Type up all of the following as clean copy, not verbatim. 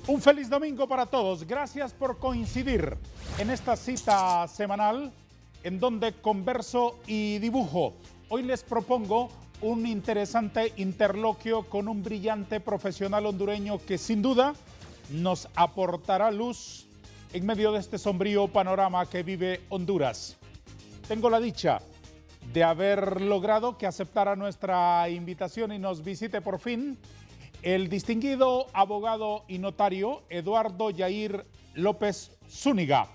Un feliz domingo para todos. Gracias por coincidir en esta cita semanal en donde converso y dibujo. Hoy les propongo un interesante interloquio con un brillante profesional hondureño que sin duda nos aportará luz en medio de este sombrío panorama que vive Honduras. Tengo la dicha de haber logrado que aceptara nuestra invitación y nos visite por fin el distinguido abogado y notario Eduardo Yair López Zúñiga.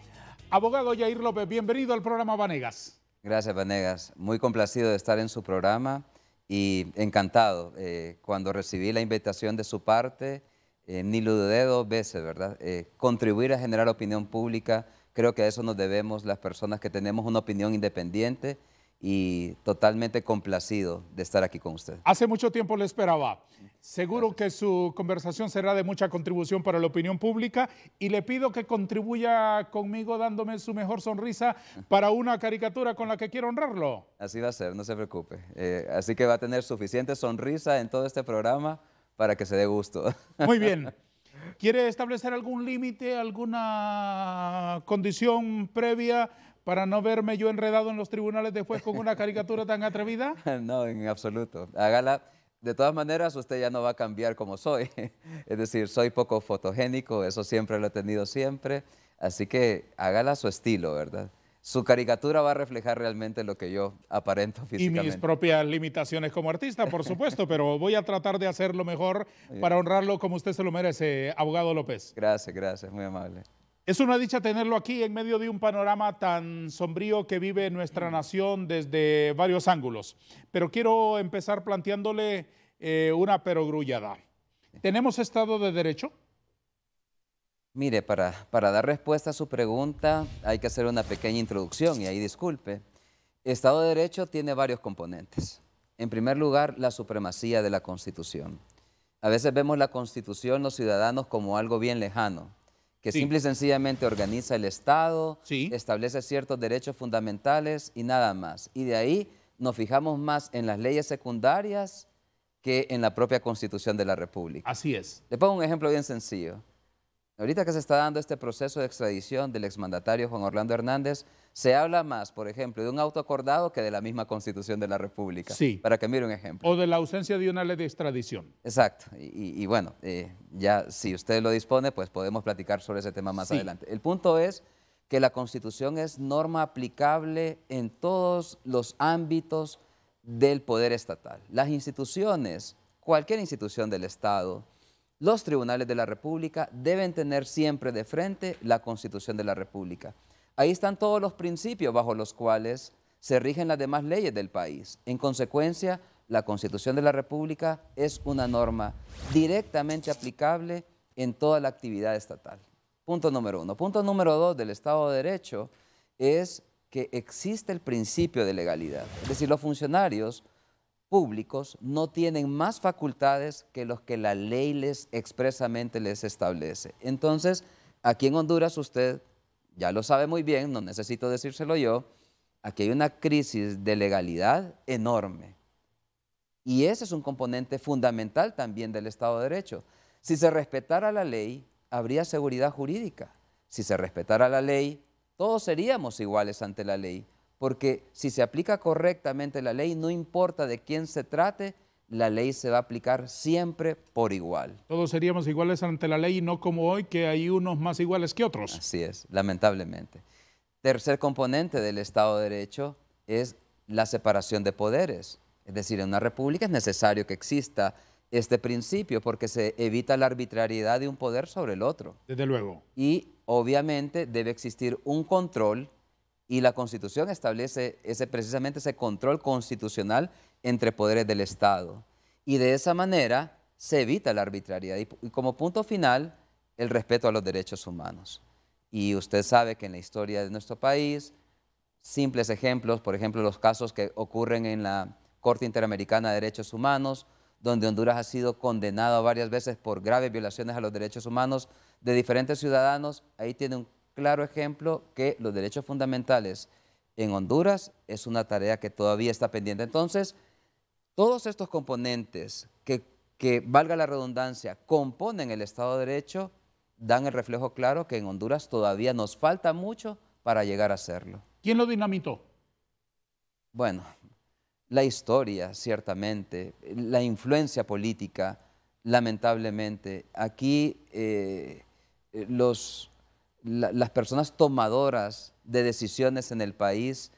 Abogado Yair López, bienvenido al programa Vanegas. Gracias, Vanegas. Muy complacido de estar en su programa y encantado. Cuando recibí la invitación de su parte, ni lo dudé dos veces, ¿verdad? Contribuir a generar opinión pública, creo que a eso nos debemos las personas que tenemos una opinión independiente, y totalmente complacido de estar aquí con usted. Hace mucho tiempo le esperaba. Seguro que su conversación será de mucha contribución para la opinión pública y le pido que contribuya conmigo dándome su mejor sonrisa para una caricatura con la que quiero honrarlo. Así va a ser, no se preocupe. Así que va a tener suficiente sonrisa en todo este programa para que se dé gusto. Muy bien. ¿Quiere establecer algún límite, alguna condición previa para no verme yo enredado en los tribunales después con una caricatura tan atrevida? No, en absoluto. Hágala. De todas maneras, usted ya no va a cambiar como soy. Es decir, soy poco fotogénico, eso siempre lo he tenido siempre. Así que hágala a su estilo, ¿verdad? Su caricatura va a reflejar realmente lo que yo aparento físicamente. Y mis propias limitaciones como artista, por supuesto, pero voy a tratar de hacerlo mejor para honrarlo como usted se lo merece, abogado López. Gracias, gracias, muy amable. Es una dicha tenerlo aquí en medio de un panorama tan sombrío que vive nuestra nación desde varios ángulos. Pero quiero empezar planteándole una perogrullada. ¿Tenemos Estado de Derecho? Mire, para dar respuesta a su pregunta hay que hacer una pequeña introducción y ahí disculpe. Estado de Derecho tiene varios componentes. En primer lugar, la supremacía de la Constitución. A veces vemos la Constitución, los ciudadanos, como algo bien lejano, que simple y sencillamente organiza el Estado, establece ciertos derechos fundamentales y nada más. Y de ahí nos fijamos más en las leyes secundarias que en la propia Constitución de la República. Así es. Le pongo un ejemplo bien sencillo. Ahorita que se está dando este proceso de extradición del exmandatario Juan Orlando Hernández, se habla más, por ejemplo, de un auto acordado que de la misma Constitución de la República. Sí. Para que mire un ejemplo. O de la ausencia de una ley de extradición. Exacto. Y bueno, ya si usted lo dispone, pues podemos platicar sobre ese tema más adelante. El punto es que la Constitución es norma aplicable en todos los ámbitos del poder estatal. Las instituciones, cualquier institución del Estado, los tribunales de la República deben tener siempre de frente la Constitución de la República. Ahí están todos los principios bajo los cuales se rigen las demás leyes del país. En consecuencia, la Constitución de la República es una norma directamente aplicable en toda la actividad estatal. Punto número uno. Punto número dos del Estado de Derecho es que existe el principio de legalidad. Es decir, los funcionarios públicos no tienen más facultades que los que la ley expresamente les establece. Entonces, aquí en Honduras usted ya lo sabe muy bien, no necesito decírselo yo, aquí hay una crisis de legalidad enorme. Y ese es un componente fundamental también del Estado de Derecho. Si se respetara la ley, habría seguridad jurídica. Si se respetara la ley, todos seríamos iguales ante la ley. Porque si se aplica correctamente la ley, no importa de quién se trate, la ley se va a aplicar siempre por igual. Todos seríamos iguales ante la ley y no como hoy, que hay unos más iguales que otros. Así es, lamentablemente. Tercer componente del Estado de Derecho es la separación de poderes. Es decir, en una república es necesario que exista este principio porque se evita la arbitrariedad de un poder sobre el otro. Desde luego. Y obviamente debe existir un control. Y la Constitución establece precisamente ese control constitucional entre poderes del Estado. Y de esa manera se evita la arbitrariedad. Y como punto final, el respeto a los derechos humanos. Y usted sabe que en la historia de nuestro país, simples ejemplos, por ejemplo, los casos que ocurren en la Corte Interamericana de Derechos Humanos, donde Honduras ha sido condenado varias veces por graves violaciones a los derechos humanos de diferentes ciudadanos, ahí tiene un claro ejemplo que los derechos fundamentales en Honduras es una tarea que todavía está pendiente. Entonces, todos estos componentes que valga la redundancia, componen el Estado de Derecho, dan el reflejo claro que en Honduras todavía nos falta mucho para llegar a hacerlo. ¿Quién lo dinamitó? Bueno, la historia, ciertamente, la influencia política, lamentablemente. Aquí las personas tomadoras de decisiones en el país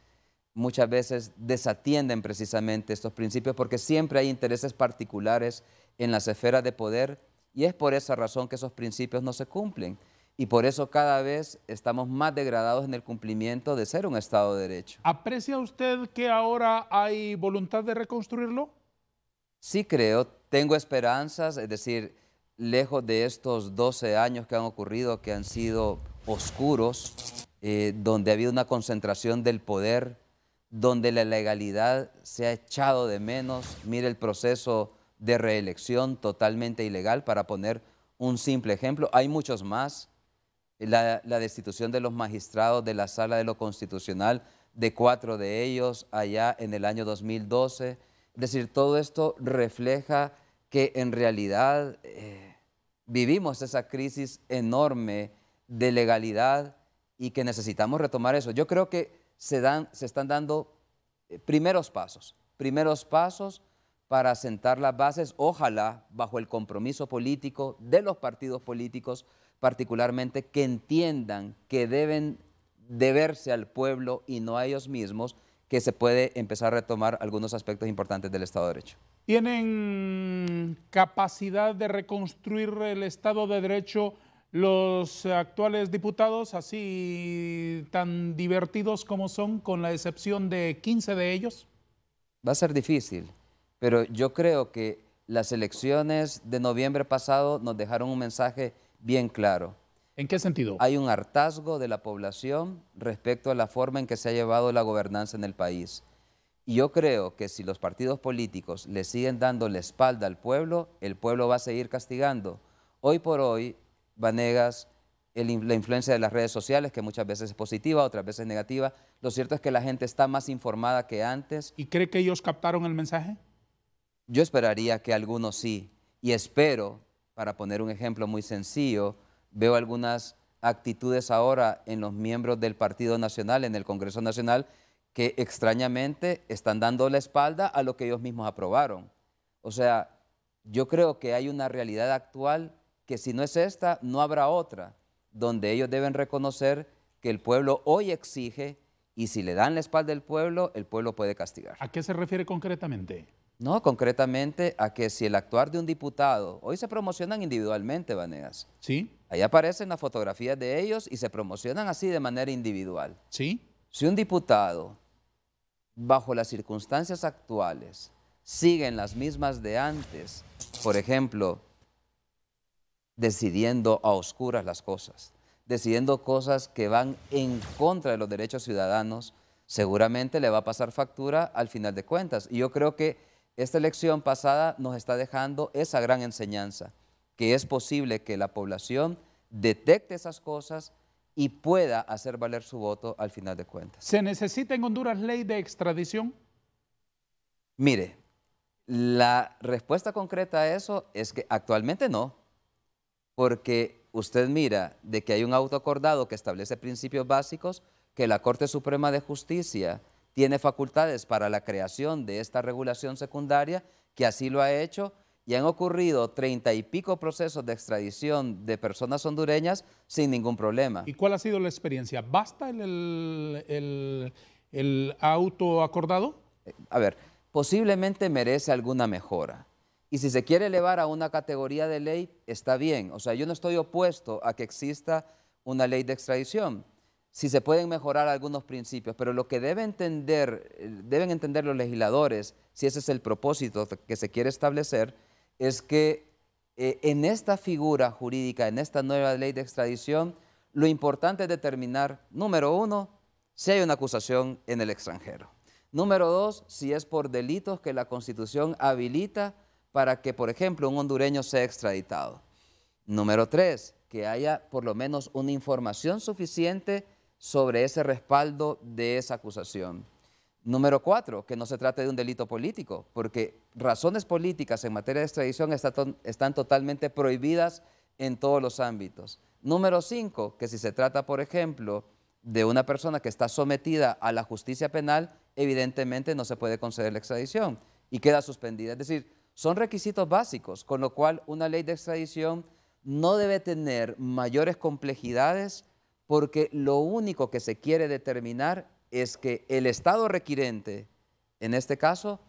muchas veces desatienden precisamente estos principios porque siempre hay intereses particulares en las esferas de poder y es por esa razón que esos principios no se cumplen. Y por eso cada vez estamos más degradados en el cumplimiento de ser un Estado de Derecho. ¿Aprecia usted que ahora hay voluntad de reconstruirlo? Sí creo, tengo esperanzas, es decir, lejos de estos 12 años que han ocurrido, que han sido oscuros, donde ha habido una concentración del poder, donde la legalidad se ha echado de menos. Mire el proceso de reelección totalmente ilegal, para poner un simple ejemplo. Hay muchos más. La destitución de los magistrados de la Sala de lo Constitucional, de 4 de ellos allá en el año 2012. Es decir, todo esto refleja que en realidad vivimos esa crisis enorme de legalidad y que necesitamos retomar eso. Yo creo que se están dando primeros pasos para sentar las bases, ojalá bajo el compromiso político de los partidos políticos, particularmente, que entiendan que deben deberse al pueblo y no a ellos mismos, que se puede empezar a retomar algunos aspectos importantes del Estado de Derecho. ¿Tienen capacidad de reconstruir el Estado de Derecho los actuales diputados, así tan divertidos como son, con la excepción de 15 de ellos? Va a ser difícil, pero yo creo que las elecciones de noviembre pasado nos dejaron un mensaje bien claro. ¿En qué sentido? Hay un hartazgo de la población respecto a la forma en que se ha llevado la gobernanza en el país. Y yo creo que si los partidos políticos le siguen dando la espalda al pueblo, el pueblo va a seguir castigando. Hoy por hoy, Vanegas, la influencia de las redes sociales, que muchas veces es positiva, otras veces negativa, lo cierto es que la gente está más informada que antes. ¿Y cree que ellos captaron el mensaje? Yo esperaría que algunos sí, y espero, para poner un ejemplo muy sencillo, veo algunas actitudes ahora en los miembros del Partido Nacional, en el Congreso Nacional, que extrañamente están dando la espalda a lo que ellos mismos aprobaron. O sea, yo creo que hay una realidad actual que si no es esta, no habrá otra, donde ellos deben reconocer que el pueblo hoy exige y si le dan la espalda al pueblo, el pueblo puede castigar. ¿A qué se refiere concretamente? No, concretamente a que si el actuar de un diputado, hoy se promocionan individualmente, Vanegas. Sí. Ahí aparecen las fotografías de ellos y se promocionan así de manera individual. Sí. Si un diputado, bajo las circunstancias actuales, sigue en las mismas de antes, por ejemplo, decidiendo a oscuras las cosas, decidiendo cosas que van en contra de los derechos ciudadanos, seguramente le va a pasar factura al final de cuentas. Y yo creo que esta elección pasada nos está dejando esa gran enseñanza, que es posible que la población detecte esas cosas y pueda hacer valer su voto al final de cuentas. ¿Se necesita en Honduras ley de extradición? Mire, la respuesta concreta a eso es que actualmente no, porque usted mira de que hay un auto acordado que establece principios básicos, que la Corte Suprema de Justicia tiene facultades para la creación de esta regulación secundaria, que así lo ha hecho, y han ocurrido 30 y pico procesos de extradición de personas hondureñas sin ningún problema. ¿Y cuál ha sido la experiencia? ¿Basta el auto acordado? A ver, posiblemente merece alguna mejora. Y si se quiere elevar a una categoría de ley, está bien. O sea, yo no estoy opuesto a que exista una ley de extradición. Si se pueden mejorar algunos principios, pero lo que deben entender los legisladores, si ese es el propósito que se quiere establecer, es que en esta figura jurídica, en esta nueva ley de extradición, lo importante es determinar, número uno, si hay una acusación en el extranjero. Número dos, si es por delitos que la Constitución habilita para que, por ejemplo, un hondureño sea extraditado. Número tres, que haya por lo menos una información suficiente sobre ese respaldo de esa acusación. Número cuatro, que no se trate de un delito político, porque razones políticas en materia de extradición están totalmente prohibidas en todos los ámbitos. Número 5, que si se trata, por ejemplo, de una persona que está sometida a la justicia penal, evidentemente no se puede conceder la extradición y queda suspendida. Es decir, son requisitos básicos, con lo cual una ley de extradición no debe tener mayores complejidades porque lo único que se quiere determinar es que el Estado requirente, en este caso,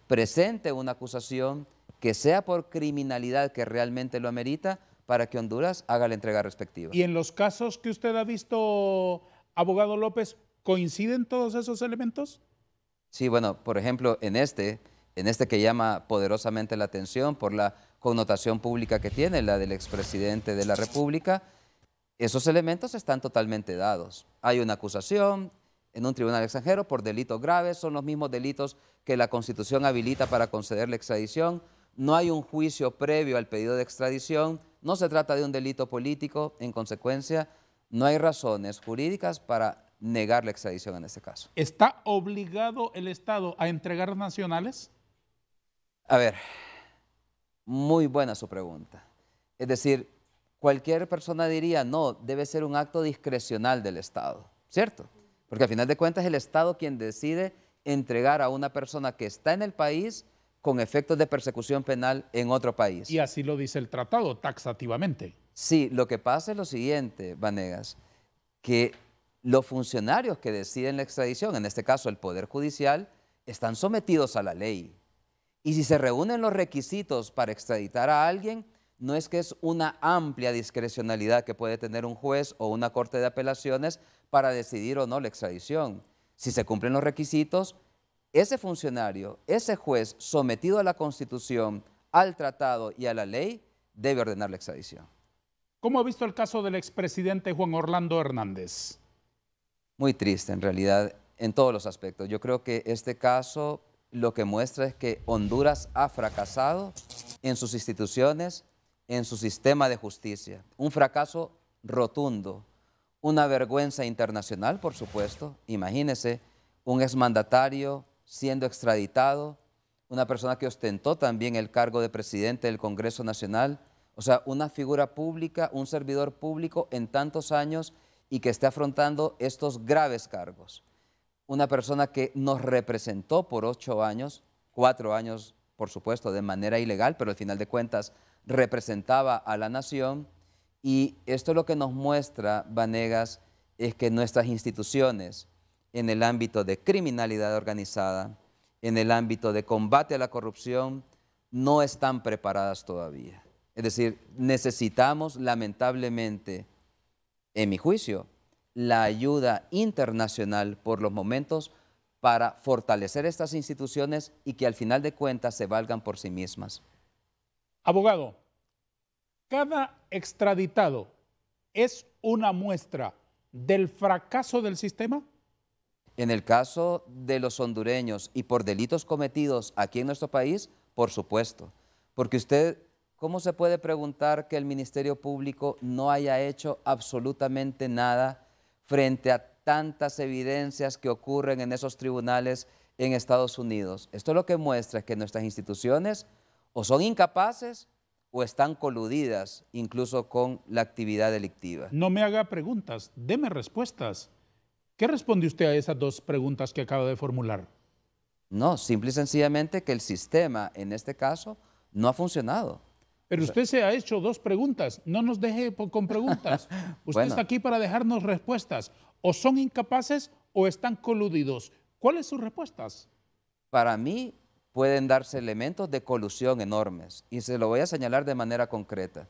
presente una acusación que sea por criminalidad que realmente lo amerita para que Honduras haga la entrega respectiva. Y en los casos que usted ha visto, abogado López, ¿coinciden todos esos elementos? Sí, bueno, por ejemplo, en este que llama poderosamente la atención por la connotación pública que tiene, la del expresidente de la República, esos elementos están totalmente dados. Hay una acusación en un tribunal extranjero por delitos graves, son los mismos delitos que la Constitución habilita para conceder la extradición. No hay un juicio previo al pedido de extradición, no se trata de un delito político, en consecuencia, no hay razones jurídicas para negar la extradición en este caso. ¿Está obligado el Estado a entregar nacionales? A ver, muy buena su pregunta. Es decir, cualquier persona diría, no, debe ser un acto discrecional del Estado, ¿cierto? Porque al final de cuentas es el Estado quien decide entregar a una persona que está en el país con efectos de persecución penal en otro país. Y así lo dice el tratado, taxativamente. Sí, lo que pasa es lo siguiente, Vanegas, que los funcionarios que deciden la extradición, en este caso el Poder Judicial, están sometidos a la ley. Y si se reúnen los requisitos para extraditar a alguien, no es que es una amplia discrecionalidad que puede tener un juez o una corte de apelaciones para decidir o no la extradición. Si se cumplen los requisitos, ese funcionario, ese juez sometido a la Constitución, al tratado y a la ley, debe ordenar la extradición. ¿Cómo ha visto el caso del expresidente Juan Orlando Hernández? Muy triste, en realidad, en todos los aspectos. Yo creo que este caso lo que muestra es que Honduras ha fracasado en sus instituciones, en su sistema de justicia. Un fracaso rotundo, una vergüenza internacional, por supuesto. Imagínese un exmandatario siendo extraditado, una persona que ostentó también el cargo de presidente del Congreso Nacional, o sea, una figura pública, un servidor público en tantos años y que esté afrontando estos graves cargos. Una persona que nos representó por 8 años, 4 años, por supuesto, de manera ilegal, pero al final de cuentas representaba a la nación. Y esto lo que nos muestra, Vanegas, es que nuestras instituciones en el ámbito de criminalidad organizada, en el ámbito de combate a la corrupción, no están preparadas todavía. Es decir, necesitamos lamentablemente, en mi juicio, la ayuda internacional por los momentos para fortalecer estas instituciones y que al final de cuentas se valgan por sí mismas. Abogado, cada extraditado es una muestra del fracaso del sistema. En el caso de los hondureños y por delitos cometidos aquí en nuestro país, por supuesto, porque usted, ¿cómo se puede preguntar que el Ministerio Público no haya hecho absolutamente nada frente a tantas evidencias que ocurren en esos tribunales en Estados Unidos? Esto lo que muestra es que nuestras instituciones o son incapaces o están coludidas incluso con la actividad delictiva. No me haga preguntas, deme respuestas. ¿Qué responde usted a esas dos preguntas que acaba de formular? No, simple y sencillamente que el sistema, en este caso, no ha funcionado. Pero usted se ha hecho dos preguntas, no nos deje con preguntas. Usted Bueno, está aquí para dejarnos respuestas. O son incapaces o están coludidos. ¿Cuáles son sus respuestas? para mí pueden darse elementos de colusión enormes y se lo voy a señalar de manera concreta.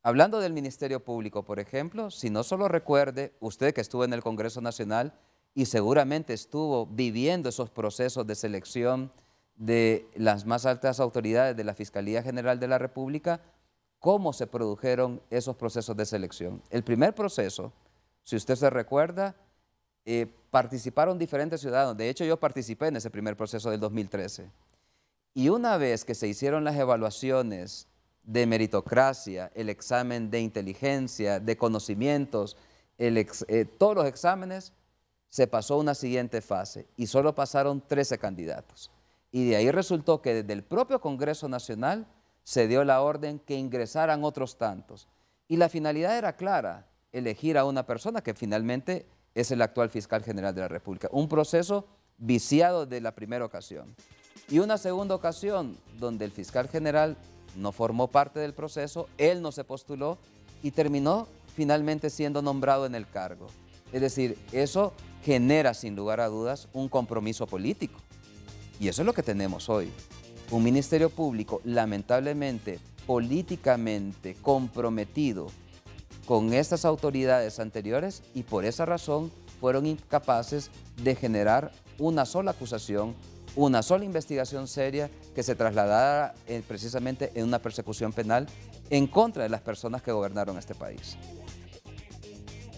Hablando del Ministerio Público, por ejemplo, si no solo recuerde, usted que estuvo en el Congreso Nacional y seguramente estuvo viviendo esos procesos de selección de las más altas autoridades de la Fiscalía General de la República, cómo se produjeron esos procesos de selección. El primer proceso, si usted se recuerda, participaron diferentes ciudadanos. De hecho, yo participé en ese primer proceso del 2013. Y una vez que se hicieron las evaluaciones de meritocracia, el examen de inteligencia, de conocimientos, todos los exámenes, se pasó a una siguiente fase y solo pasaron 13 candidatos. Y de ahí resultó que desde el propio Congreso Nacional se dio la orden que ingresaran otros tantos. Y la finalidad era clara, elegir a una persona que finalmente es el actual fiscal general de la República. Un proceso viciado de la primera ocasión. Y una segunda ocasión donde el fiscal general no formó parte del proceso, él no se postuló y terminó finalmente siendo nombrado en el cargo. Es decir, eso genera sin lugar a dudas un compromiso político. Y eso es lo que tenemos hoy. Un Ministerio Público lamentablemente políticamente comprometido con estas autoridades anteriores y por esa razón fueron incapaces de generar una sola acusación, una sola investigación seria que se trasladara precisamente en una persecución penal en contra de las personas que gobernaron este país.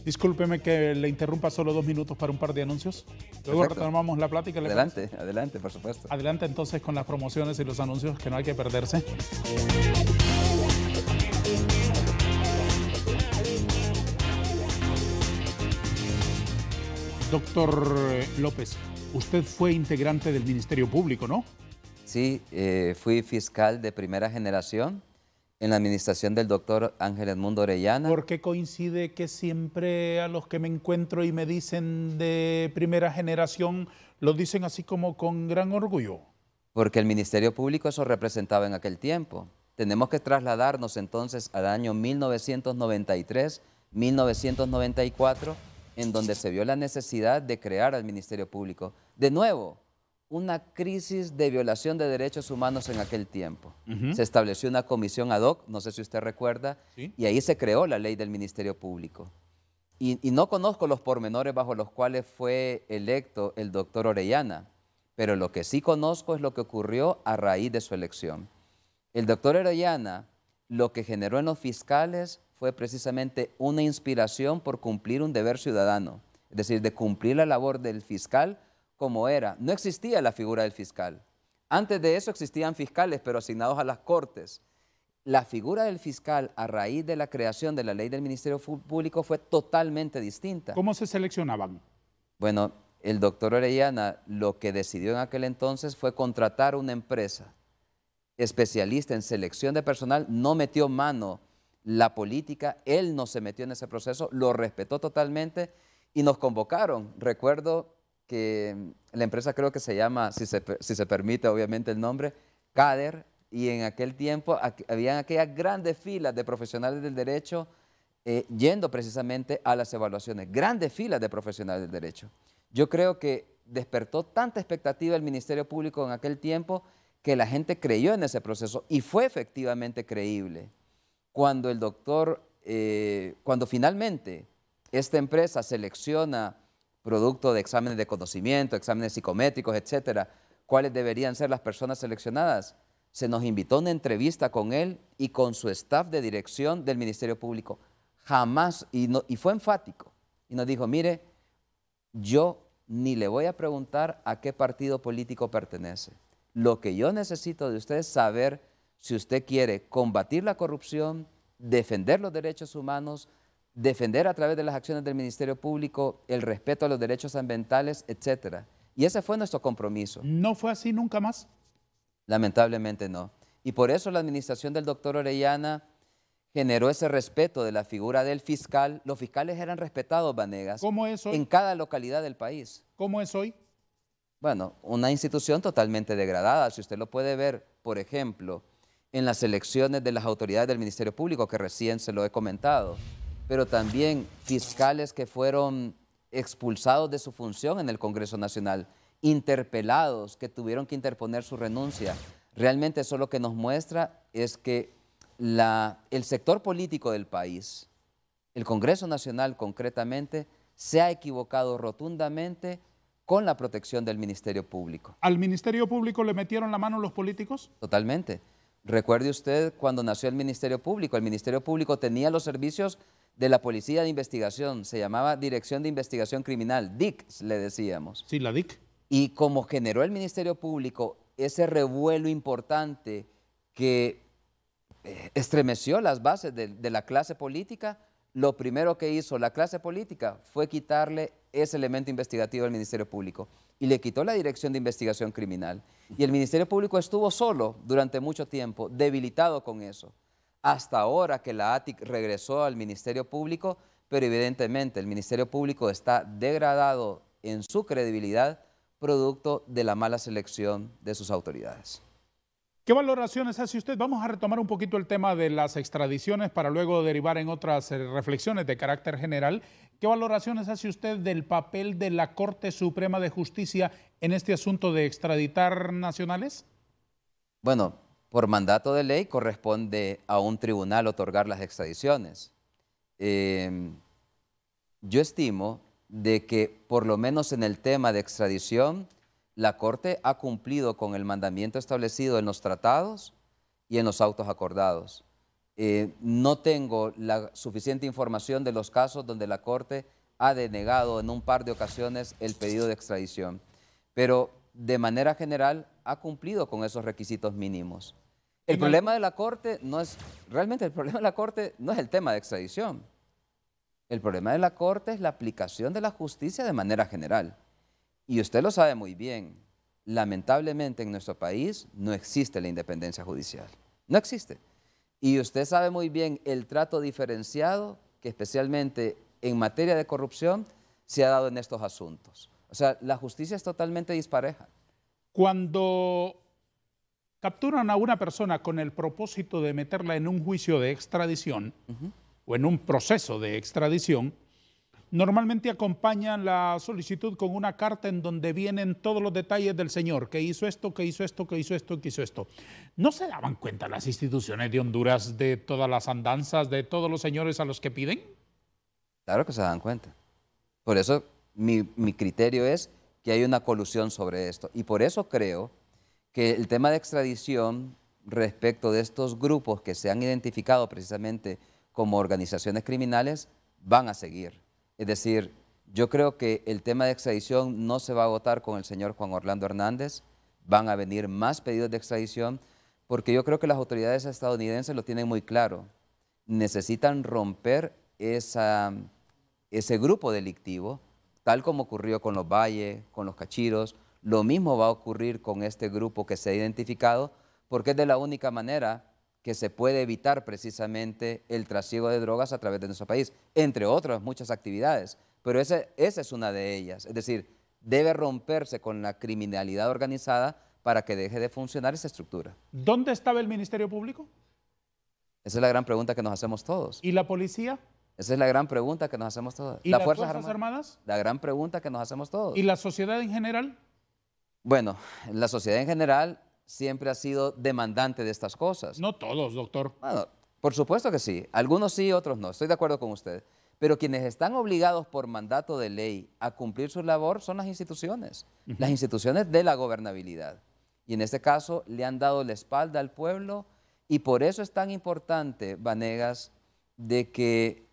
Discúlpeme que le interrumpa solo 2 minutos para un par de anuncios. Luego Perfecto. retomamos la plática. Adelante, adelante, por supuesto. Adelante entonces con las promociones y los anuncios que no hay que perderse. Doctor López, usted fue integrante del Ministerio Público, ¿no? Sí, fui fiscal de primera generación en la administración del doctor Ángel Edmundo Orellana. ¿Por qué coincide que siempre a los que me encuentro y me dicen de primera generación lo dicen así como con gran orgullo? Porque el Ministerio Público eso representaba en aquel tiempo. Tenemos que trasladarnos entonces al año 1993, 1994, en donde se vio la necesidad de crear al Ministerio Público. De nuevo, una crisis de violación de derechos humanos en aquel tiempo. Se estableció una comisión ad hoc, no sé si usted recuerda, ¿sí? Y ahí se creó la ley del Ministerio Público. Y no conozco los pormenores bajo los cuales fue electo el doctor Orellana, pero lo que sí conozco es lo que ocurrió a raíz de su elección. El doctor Orellana lo que generó en los fiscales fue precisamente una inspiración por cumplir un deber ciudadano, es decir, de cumplir la labor del fiscal como era. No existía la figura del fiscal. Antes de eso existían fiscales, pero asignados a las cortes. La figura del fiscal a raíz de la creación de la ley del Ministerio Público fue totalmente distinta. ¿Cómo se seleccionaban? Bueno, el doctor Orellana lo que decidió en aquel entonces fue contratar una empresa especialista en selección de personal, no metió mano la política, él no se metió en ese proceso, lo respetó totalmente y nos convocaron. Recuerdo que la empresa creo que se llama, si se permite obviamente el nombre, CADER, y en aquel tiempo habían aquellas grandes filas de profesionales del derecho yendo precisamente a las evaluaciones, grandes filas de profesionales del derecho. Yo creo que despertó tanta expectativa el Ministerio Público en aquel tiempo que la gente creyó en ese proceso y fue efectivamente creíble. Cuando el doctor, cuando finalmente esta empresa selecciona producto de exámenes de conocimiento, exámenes psicométricos, etcétera, cuáles deberían ser las personas seleccionadas, se nos invitó a una entrevista con él y con su staff de dirección del Ministerio Público. Jamás, y fue enfático, y nos dijo, mire, yo ni le voy a preguntar a qué partido político pertenece. Lo que yo necesito de usted es saber si usted quiere combatir la corrupción, defender los derechos humanos, defender a través de las acciones del Ministerio Público el respeto a los derechos ambientales, etcétera. Y ese fue nuestro compromiso. ¿No fue así nunca más? Lamentablemente no. Y por eso la administración del doctor Orellana generó ese respeto de la figura del fiscal. Los fiscales eran respetados, Vanegas, ¿cómo es hoy? En cada localidad del país. ¿Cómo es hoy? Bueno, una institución totalmente degradada. Si usted lo puede ver, por ejemplo, en las elecciones de las autoridades del Ministerio Público, que recién se lo he comentado, pero también fiscales que fueron expulsados de su función en el Congreso Nacional, interpelados, que tuvieron que interponer su renuncia. Realmente eso lo que nos muestra es que el sector político del país, el Congreso Nacional concretamente, se ha equivocado rotundamente con la protección del Ministerio Público. ¿Al Ministerio Público le metieron la mano los políticos? Totalmente. Recuerde usted cuando nació el Ministerio Público tenía los servicios de la Policía de Investigación, se llamaba Dirección de Investigación Criminal, DIC, le decíamos. Sí, la DIC. Y como generó el Ministerio Público ese revuelo importante que estremeció las bases de la clase política, lo primero que hizo la clase política fue quitarle ese elemento investigativo al Ministerio Público y le quitó la Dirección de Investigación Criminal. Y el Ministerio Público estuvo solo durante mucho tiempo, debilitado con eso, hasta ahora que la ATIC regresó al Ministerio Público, pero evidentemente el Ministerio Público está degradado en su credibilidad producto de la mala selección de sus autoridades. ¿Qué valoraciones hace usted? Vamos a retomar un poquito el tema de las extradiciones para luego derivar en otras reflexiones de carácter general. ¿Qué valoraciones hace usted del papel de la Corte Suprema de Justicia en este asunto de extraditar nacionales? Bueno, por mandato de ley corresponde a un tribunal otorgar las extradiciones. Yo estimo de que por lo menos en el tema de extradición, la Corte ha cumplido con el mandamiento establecido en los tratados y en los autos acordados. No tengo la suficiente información de los casos donde la Corte ha denegado en un par de ocasiones el pedido de extradición, pero de manera general ha cumplido con esos requisitos mínimos. El problema de la Corte no es, realmente el problema de la Corte no es el tema de extradición. El problema de la Corte es la aplicación de la justicia de manera general. Y usted lo sabe muy bien, lamentablemente en nuestro país no existe la independencia judicial, no existe. Y usted sabe muy bien el trato diferenciado que especialmente en materia de corrupción se ha dado en estos asuntos. O sea, la justicia es totalmente dispareja. Cuando capturan a una persona con el propósito de meterla en un juicio de extradición o en un proceso de extradición, normalmente acompañan la solicitud con una carta en donde vienen todos los detalles del señor, que hizo esto, que hizo esto, que hizo esto, que hizo esto. ¿No se daban cuenta las instituciones de Honduras de todas las andanzas, de todos los señores a los que piden? Claro que se dan cuenta. Por eso mi criterio es que hay una colusión sobre esto. Y por eso creo que el tema de extradición respecto de estos grupos que se han identificado precisamente como organizaciones criminales van a seguir. Es decir, yo creo que el tema de extradición no se va a agotar con el señor Juan Orlando Hernández, van a venir más pedidos de extradición, porque yo creo que las autoridades estadounidenses lo tienen muy claro. Necesitan romper ese grupo delictivo, tal como ocurrió con los Valle, con los Cachiros, lo mismo va a ocurrir con este grupo que se ha identificado, porque es de la única manera que se puede evitar precisamente el trasiego de drogas a través de nuestro país, entre otras muchas actividades, pero esa es una de ellas. Es decir, debe romperse con la criminalidad organizada para que deje de funcionar esa estructura. ¿Dónde estaba el Ministerio Público? Esa es la gran pregunta que nos hacemos todos. ¿Y la policía? Esa es la gran pregunta que nos hacemos todos. ¿Y las Fuerzas Armadas? La gran pregunta que nos hacemos todos. ¿Y la sociedad en general? Bueno, la sociedad en general siempre ha sido demandante de estas cosas. No todos, doctor. Bueno, por supuesto que sí. Algunos sí, otros no. Estoy de acuerdo con usted. Pero quienes están obligados por mandato de ley a cumplir su labor son las instituciones de la gobernabilidad. Y en este caso le han dado la espalda al pueblo y por eso es tan importante, Vanegas, de que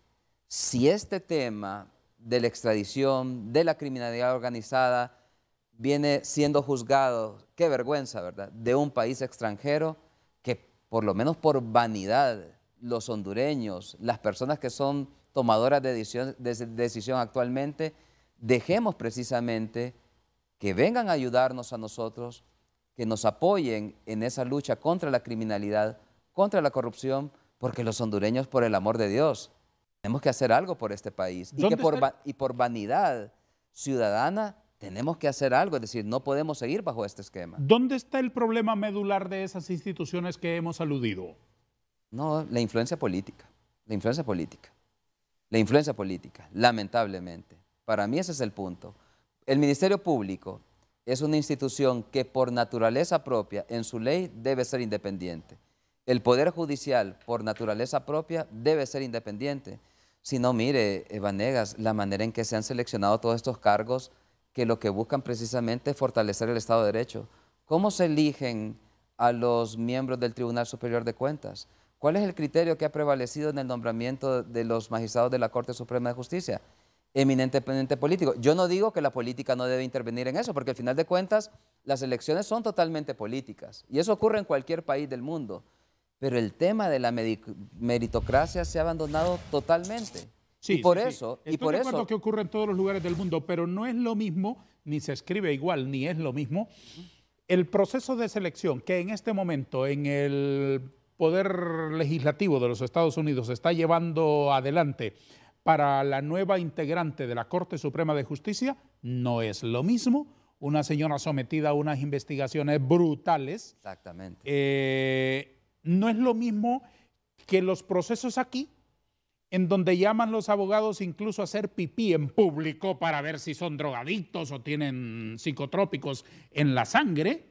si este tema de la extradición, de la criminalidad organizada, viene siendo juzgado, qué vergüenza, ¿verdad?, de un país extranjero, que por lo menos por vanidad, los hondureños, las personas que son tomadoras de decisión actualmente, dejemos precisamente que vengan a ayudarnos a nosotros, que nos apoyen en esa lucha contra la criminalidad, contra la corrupción, porque los hondureños, por el amor de Dios, tenemos que hacer algo por este país. Y por vanidad ciudadana, tenemos que hacer algo, es decir, no podemos seguir bajo este esquema. ¿Dónde está el problema medular de esas instituciones que hemos aludido? No, la influencia política, la influencia política, la influencia política, lamentablemente. Para mí ese es el punto. El Ministerio Público es una institución que por naturaleza propia, en su ley, debe ser independiente. El Poder Judicial, por naturaleza propia, debe ser independiente. Si no, mire, Vanegas, la manera en que se han seleccionado todos estos cargos que lo que buscan precisamente es fortalecer el Estado de Derecho. ¿Cómo se eligen a los miembros del Tribunal Superior de Cuentas? ¿Cuál es el criterio que ha prevalecido en el nombramiento de los magistrados de la Corte Suprema de Justicia? Eminentemente político. Yo no digo que la política no debe intervenir en eso, porque al final de cuentas las elecciones son totalmente políticas y eso ocurre en cualquier país del mundo. Pero el tema de la meritocracia se ha abandonado totalmente. Sí, y por eso... Estoy de acuerdo que ocurre en todos los lugares del mundo, pero no es lo mismo, ni se escribe igual, ni es lo mismo, el proceso de selección que en este momento en el Poder Legislativo de los Estados Unidos está llevando adelante para la nueva integrante de la Corte Suprema de Justicia no es lo mismo. Una señora sometida a unas investigaciones brutales. Exactamente. No es lo mismo que los procesos aquí, en donde llaman los abogados incluso a hacer pipí en público para ver si son drogadictos o tienen psicotrópicos en la sangre.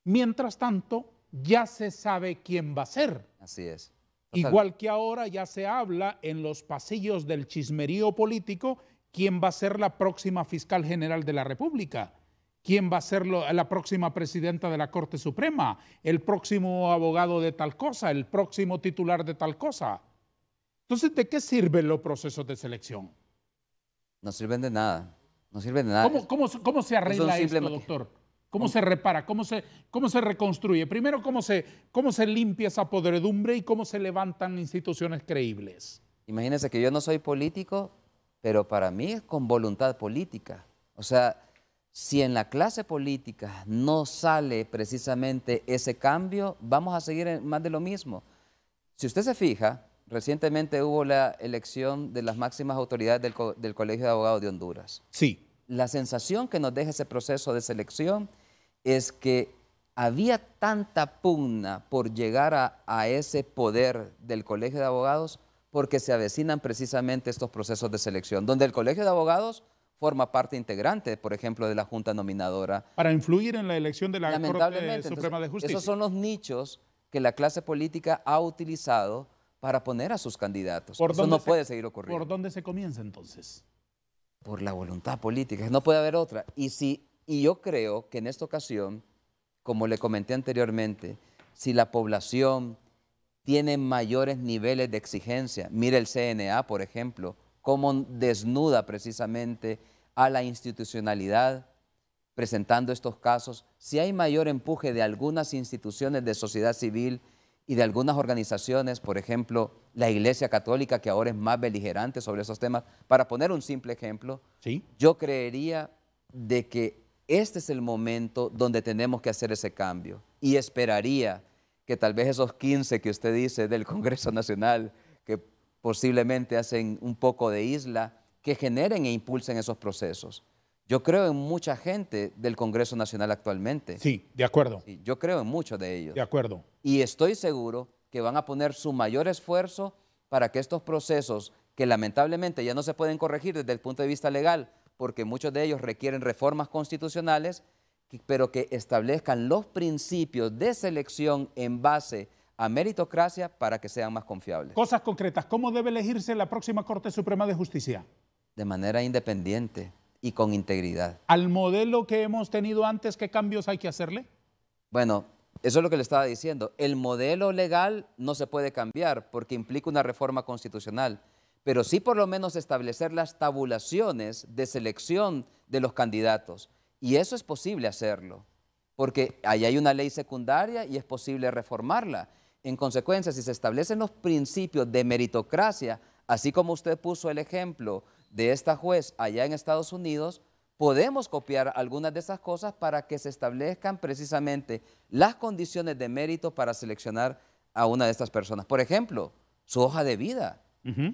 Mientras tanto, ya se sabe quién va a ser. Así es. Igual que ahora ya se habla en los pasillos del chismerío político quién va a ser la próxima fiscal general de la República, quién va a ser la próxima presidenta de la Corte Suprema, el próximo abogado de tal cosa, el próximo titular de tal cosa. Entonces, ¿de qué sirven los procesos de selección? No sirven de nada. No sirven de nada. ¿Cómo se arregla esto, doctor? ¿Cómo se repara? ¿Cómo se reconstruye? Primero, ¿cómo se limpia esa podredumbre y cómo se levantan instituciones creíbles? Imagínense que yo no soy político, pero para mí es con voluntad política. O sea, si en la clase política no sale precisamente ese cambio, vamos a seguir en más de lo mismo. Si usted se fija, recientemente hubo la elección de las máximas autoridades del Colegio de Abogados de Honduras. Sí. La sensación que nos deja ese proceso de selección es que había tanta pugna por llegar a ese poder del Colegio de Abogados porque se avecinan precisamente estos procesos de selección, donde el Colegio de Abogados forma parte integrante, por ejemplo, de la Junta Nominadora. Para influir en la elección de la Corte Suprema de Justicia. Esos son los nichos que la clase política ha utilizado para poner a sus candidatos. Eso no puede seguir ocurriendo. ¿Por dónde se comienza entonces? Por la voluntad política, no puede haber otra. Y yo creo que en esta ocasión, como le comenté anteriormente, si la población tiene mayores niveles de exigencia, mire el CNA, por ejemplo, cómo desnuda precisamente a la institucionalidad presentando estos casos, si hay mayor empuje de algunas instituciones de sociedad civil y de algunas organizaciones, por ejemplo, la Iglesia Católica, que ahora es más beligerante sobre esos temas, para poner un simple ejemplo, ¿sí? Yo creería de que este es el momento donde tenemos que hacer ese cambio y esperaría que tal vez esos 15 que usted dice del Congreso Nacional, que posiblemente hacen un poco de isla, que generen e impulsen esos procesos. Yo creo en mucha gente del Congreso Nacional actualmente. Sí, de acuerdo. Sí, yo creo en muchos de ellos. De acuerdo. Y estoy seguro que van a poner su mayor esfuerzo para que estos procesos, que lamentablemente ya no se pueden corregir desde el punto de vista legal, porque muchos de ellos requieren reformas constitucionales, pero que establezcan los principios de selección en base a meritocracia para que sean más confiables. Cosas concretas. ¿Cómo debe elegirse la próxima Corte Suprema de Justicia? De manera independiente y con integridad. ¿Al modelo que hemos tenido antes, qué cambios hay que hacerle? Bueno, eso es lo que le estaba diciendo. El modelo legal no se puede cambiar porque implica una reforma constitucional, pero sí por lo menos establecer las tabulaciones de selección de los candidatos. Y eso es posible hacerlo, porque ahí hay una ley secundaria y es posible reformarla. En consecuencia, si se establecen los principios de meritocracia, así como usted puso el ejemplo de esta juez allá en Estados Unidos, podemos copiar algunas de esas cosas para que se establezcan precisamente las condiciones de mérito para seleccionar a una de estas personas. Por ejemplo, su hoja de vida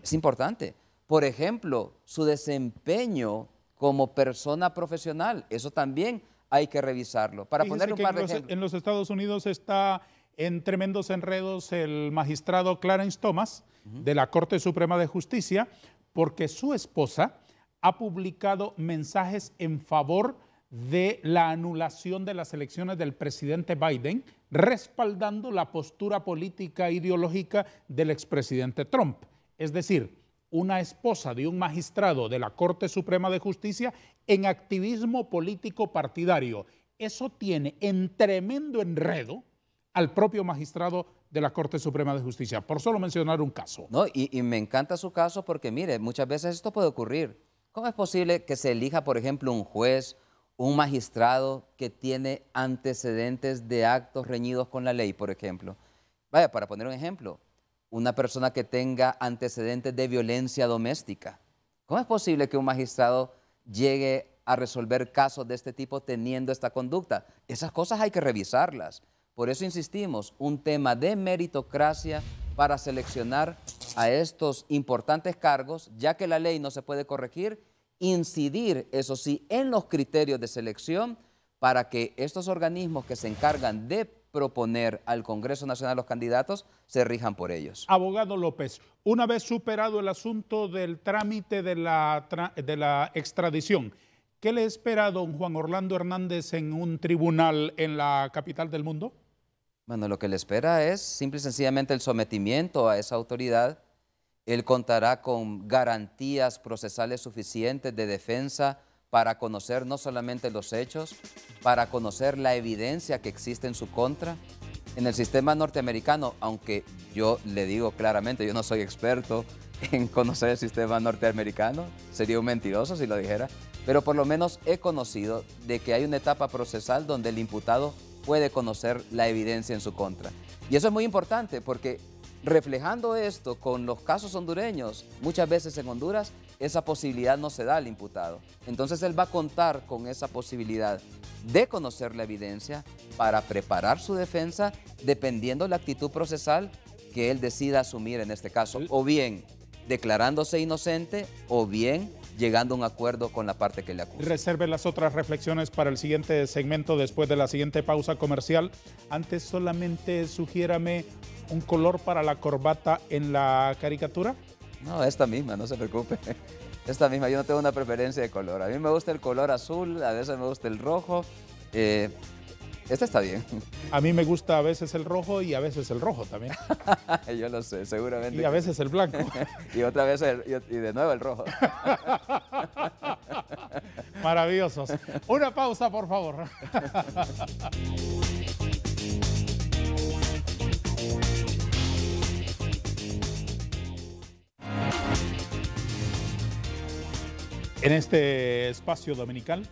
es importante. Por ejemplo, su desempeño como persona profesional, eso también hay que revisarlo. Para poner un par de ejemplos. En los Estados Unidos está en tremendos enredos el magistrado Clarence Thomas de la Corte Suprema de Justicia, porque su esposa ha publicado mensajes en favor de la anulación de las elecciones del presidente Biden, respaldando la postura política e ideológica del expresidente Trump. Es decir, una esposa de un magistrado de la Corte Suprema de Justicia en activismo político partidario. Eso tiene en tremendo enredo al propio magistrado de la Corte Suprema de Justicia, por solo mencionar un caso. No, y me encanta su caso porque, mire, muchas veces esto puede ocurrir. ¿Cómo es posible que se elija, por ejemplo, un juez, un magistrado que tiene antecedentes de actos reñidos con la ley, por ejemplo? Vaya, para poner un ejemplo, una persona que tenga antecedentes de violencia doméstica. ¿Cómo es posible que un magistrado llegue a resolver casos de este tipo teniendo esta conducta? Esas cosas hay que revisarlas, Por eso insistimos, un tema de meritocracia para seleccionar a estos importantes cargos, ya que la ley no se puede corregir, incidir, eso sí, en los criterios de selección para que estos organismos que se encargan de proponer al Congreso Nacional los candidatos se rijan por ellos. Abogado López, una vez superado el asunto del trámite de la extradición, ¿qué le espera a don Juan Orlando Hernández en un tribunal en la capital del mundo? Bueno, lo que le espera es simple y sencillamente el sometimiento a esa autoridad. Él contará con garantías procesales suficientes de defensa para conocer no solamente los hechos, para conocer la evidencia que existe en su contra. En el sistema norteamericano, aunque yo le digo claramente, yo no soy experto en conocer el sistema norteamericano, sería un mentiroso si lo dijera, pero por lo menos he conocido de que hay una etapa procesal donde el imputado puede conocer la evidencia en su contra. Y eso es muy importante porque reflejando esto con los casos hondureños, muchas veces en Honduras esa posibilidad no se da al imputado. Entonces él va a contar con esa posibilidad de conocer la evidencia para preparar su defensa dependiendo la actitud procesal que él decida asumir en este caso, o bien declarándose inocente o bien llegando a un acuerdo con la parte que le acusa. Reserve las otras reflexiones para el siguiente segmento después de la siguiente pausa comercial. Antes solamente sugiérame un color para la corbata en la caricatura. No, esta misma, no se preocupe. Esta misma, yo no tengo una preferencia de color. A mí me gusta el color azul, a veces me gusta el rojo. Este está bien. A mí me gusta a veces el rojo y a veces el rojo también. Yo lo sé, seguramente. Y a veces el blanco. Y otra vez, y de nuevo el rojo. Maravillosos. Una pausa, por favor. En este espacio dominical,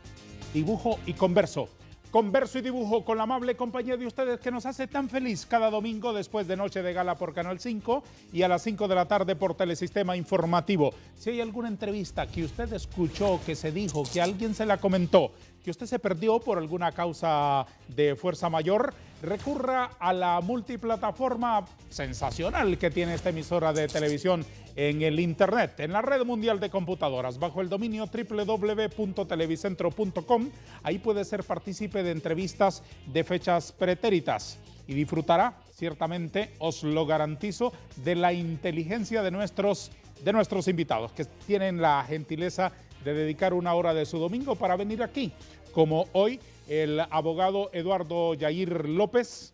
dibujo y converso. Converso y dibujo con la amable compañía de ustedes que nos hace tan feliz cada domingo después de Noche de Gala por Canal 5 y a las 5 de la tarde por Telesistema Informativo. Si hay alguna entrevista que usted escuchó, que se dijo, que alguien se la comentó, que usted se perdió por alguna causa de fuerza mayor, recurra a la multiplataforma sensacional que tiene esta emisora de televisión en el Internet, en la red mundial de computadoras, bajo el dominio www.televicentro.com. Ahí puede ser partícipe de entrevistas de fechas pretéritas y disfrutará, ciertamente, os lo garantizo, de la inteligencia de nuestros invitados, que tienen la gentileza de dedicar una hora de su domingo para venir aquí, como hoy el abogado Eduardo Yair López,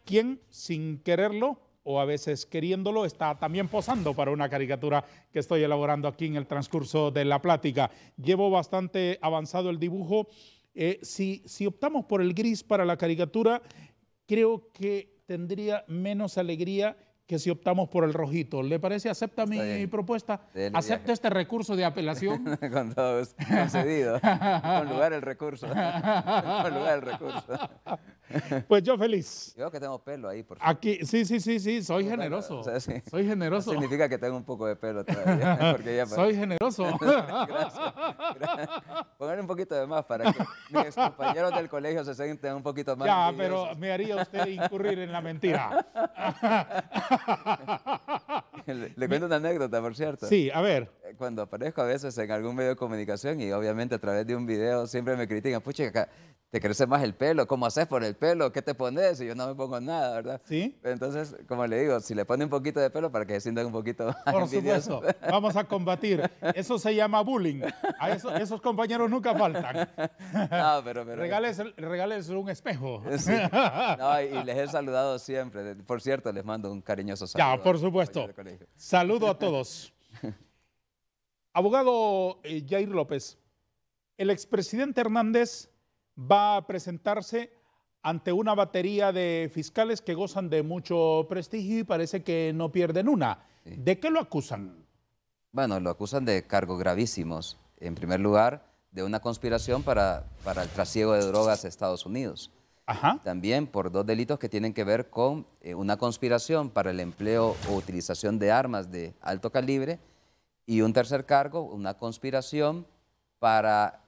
quien sin quererlo o a veces queriéndolo está también posando para una caricatura que estoy elaborando aquí en el transcurso de la plática. Llevo bastante avanzado el dibujo. Si optamos por el gris para la caricatura, creo que tendría menos alegría que si optamos por el rojito. ¿Le parece? ¿Acepta mi propuesta? ¿Acepta este recurso de apelación? Con todo gusto. Concedido. Con lugar el recurso. Con lugar el recurso. Pues yo feliz. Yo que tengo pelo ahí, por favor. Aquí, sí, soy generoso. O sea, sí. Soy generoso. No significa que tengo un poco de pelo todavía. Porque ya soy generoso. Gracias. Pónganle un poquito de más para que mis compañeros del colegio se sientan un poquito más. Ya, pero me haría usted incurrir en la mentira. Le cuento una anécdota, por cierto. Sí, a ver. Cuando aparezco a veces en algún medio de comunicación y obviamente a través de un video siempre me critican, pucha, acá te crece más el pelo, ¿cómo haces por el pelo? ¿Qué te pones? Y yo no me pongo nada, ¿verdad? Sí. Entonces, como le digo, si le pone un poquito de pelo para que se sientan un poquito más Por supuesto, vamos a combatir. Eso se llama bullying. Esos compañeros nunca faltan. No, pero regales un espejo. Sí. No, y les he saludado siempre. Por cierto, les mando un cariñoso saludo. Ya, por supuesto. Saludo a todos. Abogado Yair López, el expresidente Hernández va a presentarse ante una batería de fiscales que gozan de mucho prestigio y parece que no pierden una. Sí. ¿De qué lo acusan? Bueno, lo acusan de cargos gravísimos. En primer lugar, de una conspiración para el trasiego de drogas a Estados Unidos. Ajá. También por 2 delitos que tienen que ver con una conspiración para el empleo o utilización de armas de alto calibre y un tercer cargo, una conspiración para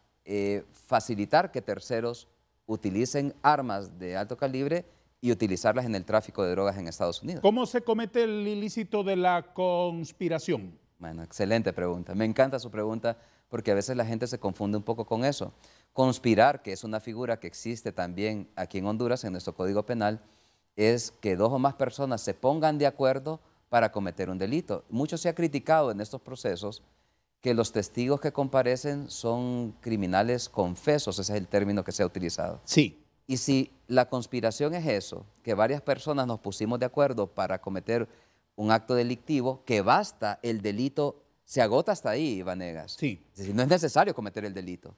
facilitar que terceros utilicen armas de alto calibre y utilizarlas en el tráfico de drogas en Estados Unidos. ¿Cómo se comete el ilícito de la conspiración? Bueno, excelente pregunta. Me encanta su pregunta porque a veces la gente se confunde un poco con eso. Conspirar, que es una figura que existe también aquí en Honduras, en nuestro Código Penal, es que dos o más personas se pongan de acuerdo para cometer un delito. Mucho se ha criticado en estos procesos que los testigos que comparecen son criminales confesos, ese es el término que se ha utilizado. Sí. Y si la conspiración es eso, que varias personas nos pusimos de acuerdo para cometer un acto delictivo, que basta, el delito se agota hasta ahí, Vanegas. Sí. Es decir, no es necesario cometer el delito.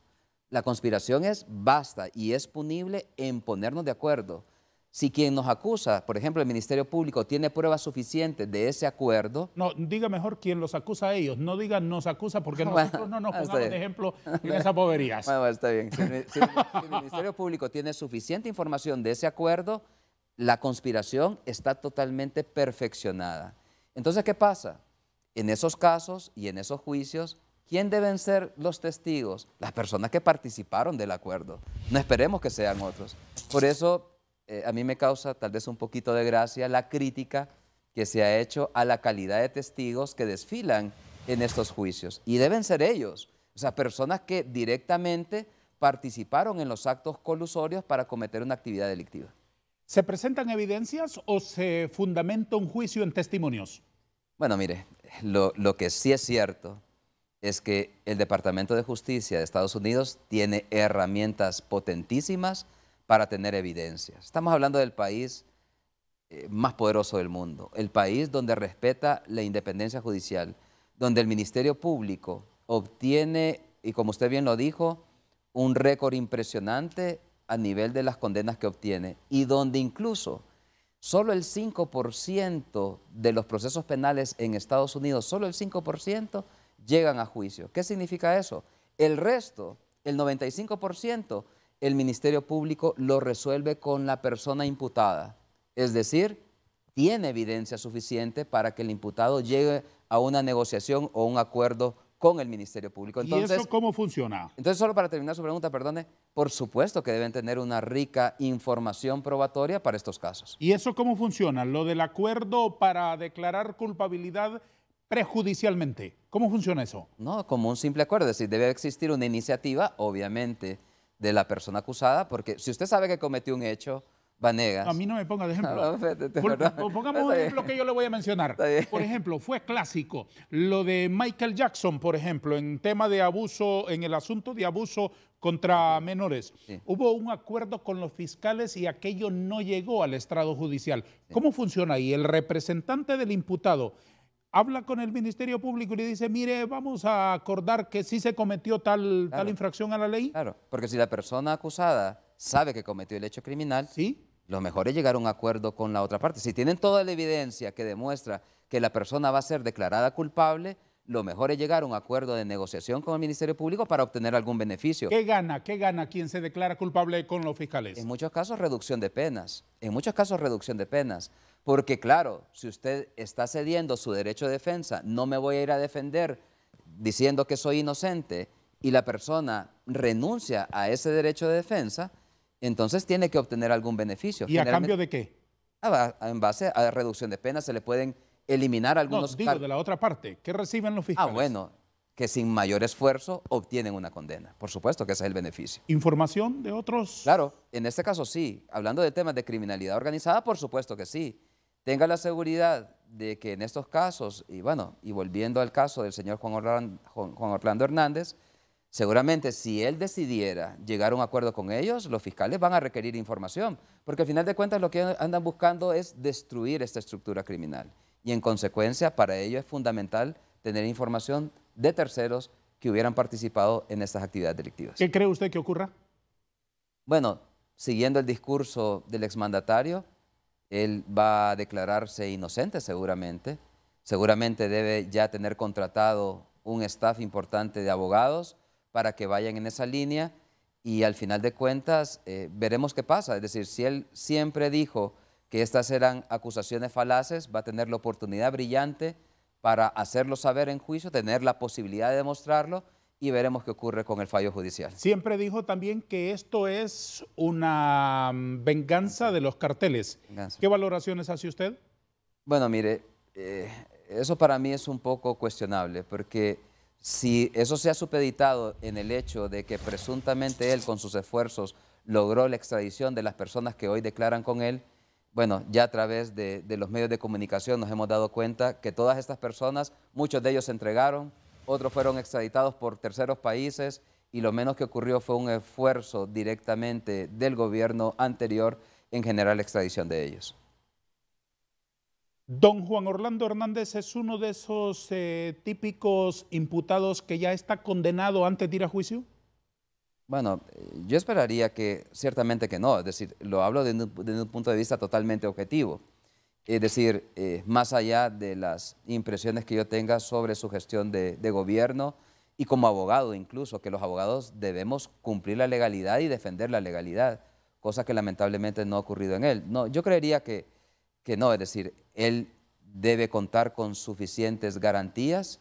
La conspiración es basta y es punible en ponernos de acuerdo. Si quien nos acusa, por ejemplo, el Ministerio Público, tiene pruebas suficientes de ese acuerdo... No, diga mejor quién los acusa a ellos, no diga nos acusa porque nosotros no nos pongamos de ejemplo en esas boberías. Bueno, está bien. Si el Ministerio Público tiene suficiente información de ese acuerdo, la conspiración está totalmente perfeccionada. Entonces, ¿qué pasa? En esos casos y en esos juicios, ¿quién deben ser los testigos? Las personas que participaron del acuerdo. No esperemos que sean otros. Por eso... a mí me causa tal vez un poquito de gracia la crítica que se ha hecho a la calidad de testigos que desfilan en estos juicios. Y deben ser ellos, o sea, personas que directamente participaron en los actos colusorios para cometer una actividad delictiva. ¿Se presentan evidencias o se fundamenta un juicio en testimonios? Bueno, mire, lo que sí es cierto es que el Departamento de Justicia de Estados Unidos tiene herramientas potentísimas para tener evidencias. Estamos hablando del país más poderoso del mundo, el país donde respeta la independencia judicial, donde el Ministerio Público obtiene, y como usted bien lo dijo, un récord impresionante a nivel de las condenas que obtiene, y donde incluso solo el 5% de los procesos penales en Estados Unidos, solo el 5% llegan a juicio. ¿Qué significa eso? El resto, el 95%, el Ministerio Público lo resuelve con la persona imputada. Es decir, tiene evidencia suficiente para que el imputado llegue a una negociación o un acuerdo con el Ministerio Público. Entonces, ¿y eso cómo funciona? Entonces, solo para terminar su pregunta, perdone, por supuesto que deben tener una rica información probatoria para estos casos. ¿Y eso cómo funciona? Lo del acuerdo para declarar culpabilidad prejudicialmente. ¿Cómo funciona eso? No, como un simple acuerdo, es decir, debe existir una iniciativa, obviamente, de la persona acusada, porque si usted sabe que cometió un hecho, Vanegas... A mí no me ponga de ejemplo. Pongamos un ejemplo que yo le voy a mencionar. Por ejemplo, fue clásico lo de Michael Jackson, por ejemplo, en tema de abuso, en el asunto de abuso contra menores. Sí. Hubo un acuerdo con los fiscales y aquello no llegó al estrado judicial. Sí. ¿Cómo funciona ahí? El representante del imputado habla con el Ministerio Público y le dice, mire, vamos a acordar que sí se cometió tal infracción a la ley. Claro, porque si la persona acusada sabe que cometió el hecho criminal, ¿sí? Lo mejor es llegar a un acuerdo con la otra parte. Si tienen toda la evidencia que demuestra que la persona va a ser declarada culpable, lo mejor es llegar a un acuerdo de negociación con el Ministerio Público para obtener algún beneficio. ¿Qué gana? ¿Qué gana quien se declara culpable con los fiscales? En muchos casos, reducción de penas. En muchos casos, reducción de penas. Porque, claro, si usted está cediendo su derecho de defensa, no me voy a ir a defender diciendo que soy inocente, y la persona renuncia a ese derecho de defensa, entonces tiene que obtener algún beneficio. ¿Y a cambio de qué? En base a reducción de penas se le pueden eliminar algunos... No, digo, de la otra parte, ¿qué reciben los fiscales? Bueno, que sin mayor esfuerzo obtienen una condena. Por supuesto que ese es el beneficio. ¿Información de otros? Claro, en este caso sí. Hablando de temas de criminalidad organizada, por supuesto que sí. Tenga la seguridad de que en estos casos, y bueno, y volviendo al caso del señor Juan Orlando Hernández, seguramente si él decidiera llegar a un acuerdo con ellos, los fiscales van a requerir información, porque al final de cuentas lo que andan buscando es destruir esta estructura criminal. Y en consecuencia, para ello es fundamental tener información de terceros que hubieran participado en estas actividades delictivas. ¿Qué cree usted que ocurra? Bueno, siguiendo el discurso del exmandatario, él va a declararse inocente seguramente. Seguramente debe ya tener contratado un staff importante de abogados para que vayan en esa línea y al final de cuentas veremos qué pasa. Es decir, si él siempre dijo que estas eran acusaciones falaces, va a tener la oportunidad brillante para hacerlo saber en juicio, tener la posibilidad de demostrarlo y veremos qué ocurre con el fallo judicial. Siempre dijo también que esto es una venganza de los carteles. Venganza. ¿Qué valoraciones hace usted? Bueno, mire, eso para mí es un poco cuestionable, porque si eso se ha supeditado en el hecho de que presuntamente él con sus esfuerzos logró la extradición de las personas que hoy declaran con él, bueno, ya a través de los medios de comunicación nos hemos dado cuenta que todas estas personas, muchos de ellos se entregaron, otros fueron extraditados por terceros países y lo menos que ocurrió fue un esfuerzo directamente del gobierno anterior en generar la extradición de ellos. Don Juan Orlando Hernández es uno de esos típicos imputados que ya está condenado antes de ir a juicio. Bueno, yo esperaría que ciertamente que no, es decir, lo hablo desde un punto de vista totalmente objetivo. Es decir, más allá de las impresiones que yo tenga sobre su gestión de gobierno y como abogado incluso, que los abogados debemos cumplir la legalidad y defender la legalidad, cosa que lamentablemente no ha ocurrido en él. No, yo creería que no, es decir, él debe contar con suficientes garantías,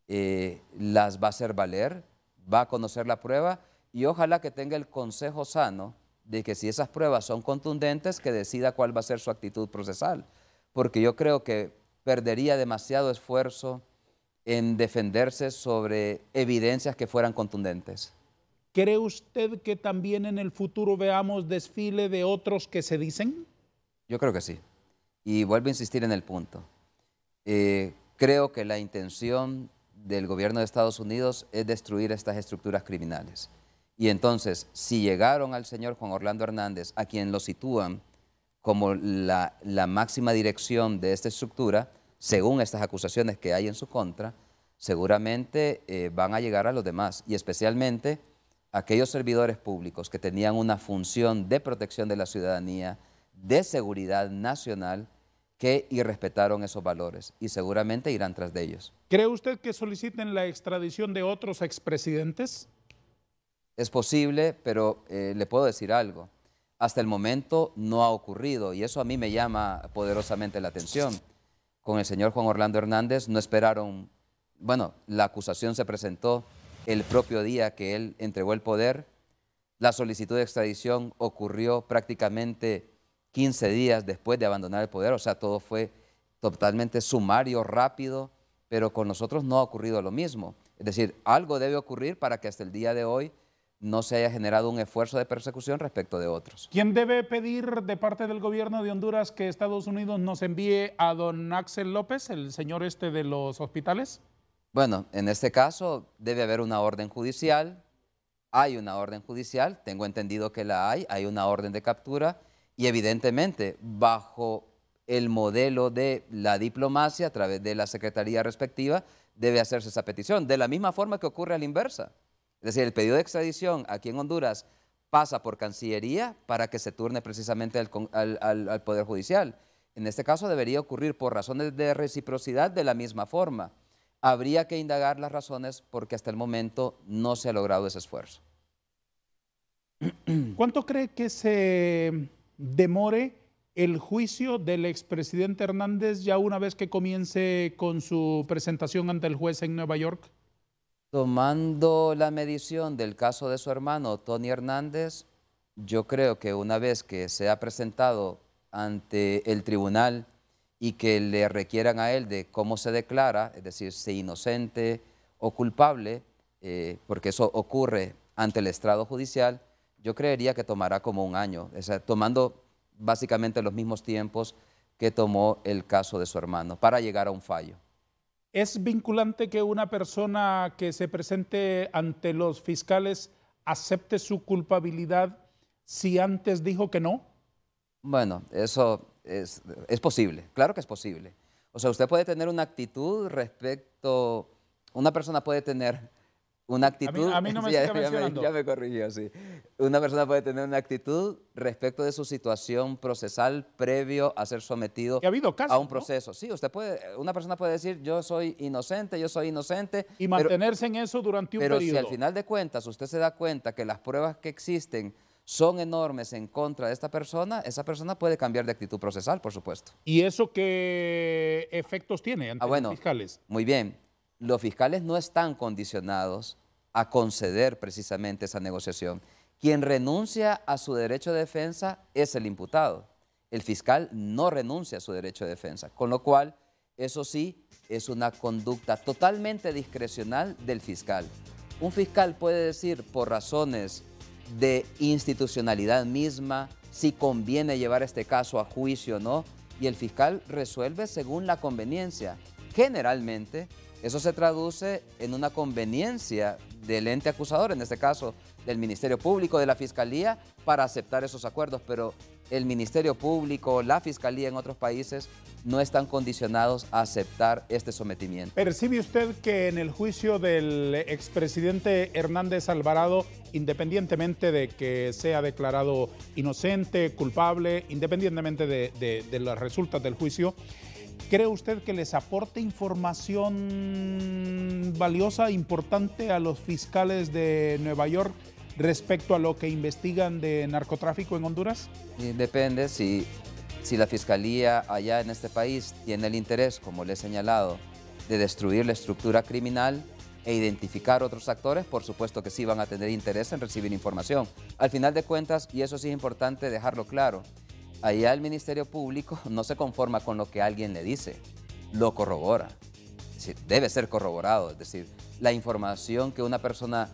las va a hacer valer, va a conocer la prueba y ojalá que tenga el consejo sano de que si esas pruebas son contundentes, que decida cuál va a ser su actitud procesal. Porque yo creo que perdería demasiado esfuerzo en defenderse sobre evidencias que fueran contundentes. ¿Cree usted que también en el futuro veamos desfile de otros que se dicen? Yo creo que sí. Y vuelvo a insistir en el punto. Creo que la intención del gobierno de Estados Unidos es destruir estas estructuras criminales. Y entonces, si llegaron al señor Juan Orlando Hernández, a quien lo sitúan como la máxima dirección de esta estructura, según estas acusaciones que hay en su contra, seguramente van a llegar a los demás, y especialmente aquellos servidores públicos que tenían una función de protección de la ciudadanía, de seguridad nacional, que irrespetaron esos valores, y seguramente irán tras de ellos. ¿Cree usted que soliciten la extradición de otros expresidentes? Es posible, pero le puedo decir algo. Hasta el momento no ha ocurrido y eso a mí me llama poderosamente la atención. Con el señor Juan Orlando Hernández no esperaron, bueno, la acusación se presentó el propio día que él entregó el poder. La solicitud de extradición ocurrió prácticamente 15 días después de abandonar el poder, o sea, todo fue totalmente sumario, rápido, pero con nosotros no ha ocurrido lo mismo. Es decir, algo debe ocurrir para que hasta el día de hoy no se haya generado un esfuerzo de persecución respecto de otros. ¿Quién debe pedir de parte del gobierno de Honduras que Estados Unidos nos envíe a don Axel López, el señor este de los hospitales? Bueno, en este caso debe haber una orden judicial, hay una orden judicial, tengo entendido que la hay una orden de captura y evidentemente bajo el modelo de la diplomacia a través de la secretaría respectiva debe hacerse esa petición, de la misma forma que ocurre a la inversa. Es decir, el pedido de extradición aquí en Honduras pasa por Cancillería para que se turne precisamente al Poder Judicial. En este caso debería ocurrir por razones de reciprocidad de la misma forma. Habría que indagar las razones porque hasta el momento no se ha logrado ese esfuerzo. ¿Cuánto cree que se demore el juicio del expresidente Hernández ya una vez que comience con su presentación ante el juez en Nueva York? Tomando la medición del caso de su hermano, Tony Hernández, yo creo que una vez que se ha presentado ante el tribunal y que le requieran a él de cómo se declara, es decir, si inocente o culpable, porque eso ocurre ante el estrado judicial, yo creería que tomará como un año, o sea, tomando básicamente los mismos tiempos que tomó el caso de su hermano para llegar a un fallo. ¿Es vinculante que una persona que se presente ante los fiscales acepte su culpabilidad si antes dijo que no? Bueno, eso es posible, claro que es posible. O sea, usted puede tener una actitud respecto, una persona puede tener una actitud... A mí no me siga mencionando. Ya me corrigió, sí. Una persona puede tener una actitud respecto de su situación procesal previo a ser sometido ha habido casos, a un proceso. ¿No? Sí, una persona puede decir yo soy inocente. Y mantenerse en eso durante un periodo. Pero si al final de cuentas usted se da cuenta que las pruebas que existen son enormes en contra de esta persona, esa persona puede cambiar de actitud procesal, por supuesto. ¿Y eso qué efectos tiene ante los fiscales? Muy bien. Los fiscales no están condicionados a conceder precisamente esa negociación. Quien renuncia a su derecho de defensa es el imputado. El fiscal no renuncia a su derecho de defensa, con lo cual, eso sí, es una conducta totalmente discrecional del fiscal. Un fiscal puede decir, por razones de institucionalidad misma, si conviene llevar este caso a juicio o no, y el fiscal resuelve según la conveniencia. Generalmente, eso se traduce en una conveniencia del ente acusador, en este caso del Ministerio Público, de la Fiscalía, para aceptar esos acuerdos, pero el Ministerio Público, la Fiscalía en otros países no están condicionados a aceptar este sometimiento. ¿Percibe usted que en el juicio del expresidente Hernández Alvarado, independientemente de que sea declarado inocente, culpable, independientemente de las resultas del juicio, cree usted que les aporte información valiosa, importante a los fiscales de Nueva York respecto a lo que investigan de narcotráfico en Honduras? Depende si la Fiscalía allá en este país tiene el interés, como le he señalado, de destruir la estructura criminal e identificar otros actores, por supuesto que sí van a tener interés en recibir información. Al final de cuentas, y eso sí es importante dejarlo claro, allá el Ministerio Público no se conforma con lo que alguien le dice, lo corrobora. Es decir, debe ser corroborado, es decir, la información que una persona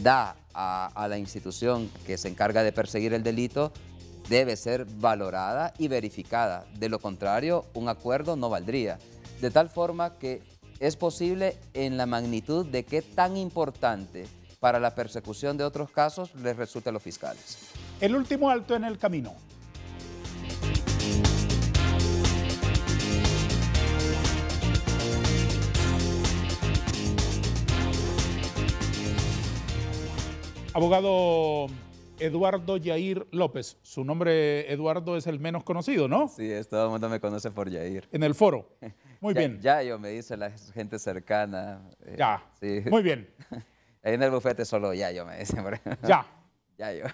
da a la institución que se encarga de perseguir el delito debe ser valorada y verificada. De lo contrario, un acuerdo no valdría. De tal forma que es posible en la magnitud de qué tan importante para la persecución de otros casos les resulte a los fiscales. El último alto en el camino. Abogado Eduardo Yair López. Su nombre, Eduardo, es el menos conocido, ¿no? Sí, todo el mundo me conoce por Yair. En el foro. Muy bien. Yayo me dice la gente cercana. Ya, sí. Muy bien. Ahí en el bufete solo Yayo me dice. Ya. Yayo.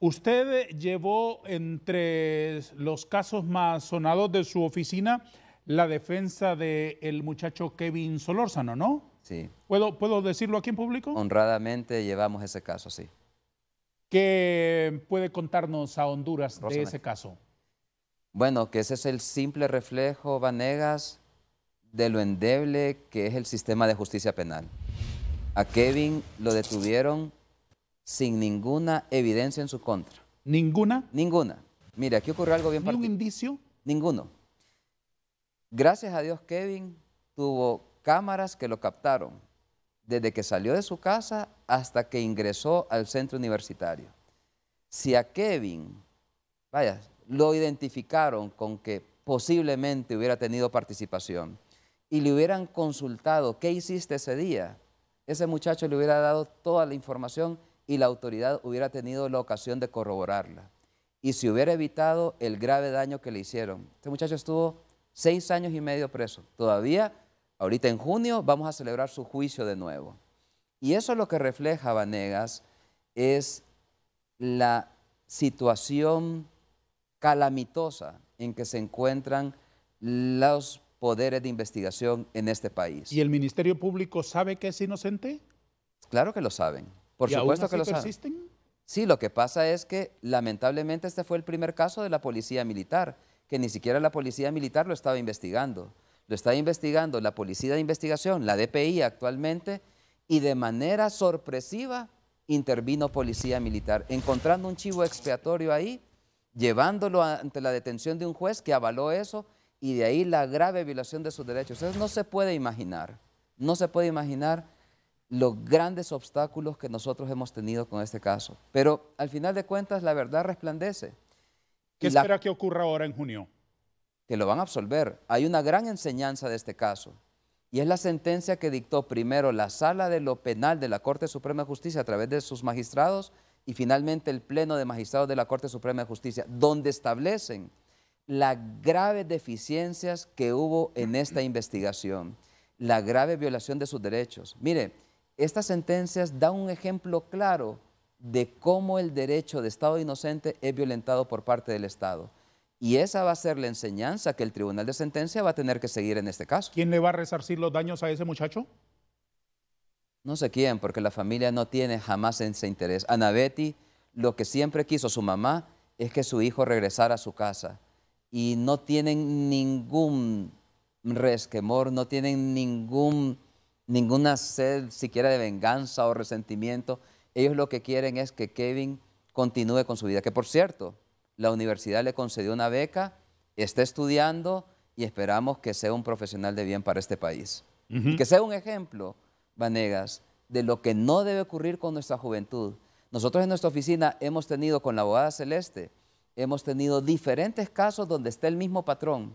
Usted llevó entre los casos más sonados de su oficina la defensa del muchacho Kevin Solórzano, ¿no? Sí. ¿Puedo decirlo aquí en público? Honradamente llevamos ese caso, sí. ¿Qué puede contarnos a Honduras de ese caso? Bueno, que ese es el simple reflejo, Vanegas, de lo endeble que es el sistema de justicia penal. A Kevin lo detuvieron sin ninguna evidencia en su contra. ¿Ninguna? Ninguna. Mire, aquí ocurrió algo bien ¿Ni un particular. indicio? Ninguno. Gracias a Dios, Kevin tuvo cámaras que lo captaron desde que salió de su casa hasta que ingresó al centro universitario. Si a Kevin, vaya, lo identificaron con que posiblemente hubiera tenido participación y le hubieran consultado qué hiciste ese día, ese muchacho le hubiera dado toda la información y la autoridad hubiera tenido la ocasión de corroborarla. Y se hubiera evitado el grave daño que le hicieron. Este muchacho estuvo 6 años y medio preso. Todavía, ahorita en junio, vamos a celebrar su juicio de nuevo. Y eso lo que refleja, Vanegas, es la situación calamitosa en que se encuentran los poderes de investigación en este país. ¿Y el Ministerio Público sabe que es inocente? Claro que lo saben. Por supuesto que lo saben. ¿Persisten? Sí, lo que pasa es que lamentablemente este fue el primer caso de la policía militar, que ni siquiera la policía militar lo estaba investigando. Lo está investigando la Policía de Investigación, la DPI actualmente, y de manera sorpresiva intervino Policía Militar, encontrando un chivo expiatorio ahí, llevándolo ante la detención de un juez que avaló eso, y de ahí la grave violación de sus derechos. Entonces no se puede imaginar los grandes obstáculos que nosotros hemos tenido con este caso. Pero al final de cuentas la verdad resplandece. ¿Qué espera que ocurra ahora en junio? Que lo van a absolver. Hay una gran enseñanza de este caso, y es la sentencia que dictó primero la Sala de lo Penal de la Corte Suprema de Justicia a través de sus magistrados y finalmente el Pleno de Magistrados de la Corte Suprema de Justicia, donde establecen las graves deficiencias que hubo en esta investigación, la grave violación de sus derechos. Mire, estas sentencias dan un ejemplo claro de cómo el derecho de Estado inocente es violentado por parte del Estado. Y esa va a ser la enseñanza que el Tribunal de Sentencia va a tener que seguir en este caso. ¿Quién le va a resarcir los daños a ese muchacho? No sé quién, porque la familia no tiene jamás ese interés. Ana Betty, lo que siempre quiso su mamá es que su hijo regresara a su casa. Y no tienen ningún resquemor, no tienen ninguna sed siquiera de venganza o resentimiento. Ellos lo que quieren es que Kevin continúe con su vida. Que por cierto, la universidad le concedió una beca, está estudiando y esperamos que sea un profesional de bien para este país. Y que sea un ejemplo, Vanegas, de lo que no debe ocurrir con nuestra juventud. Nosotros en nuestra oficina hemos tenido con la abogada Celeste, hemos tenido diferentes casos donde está el mismo patrón.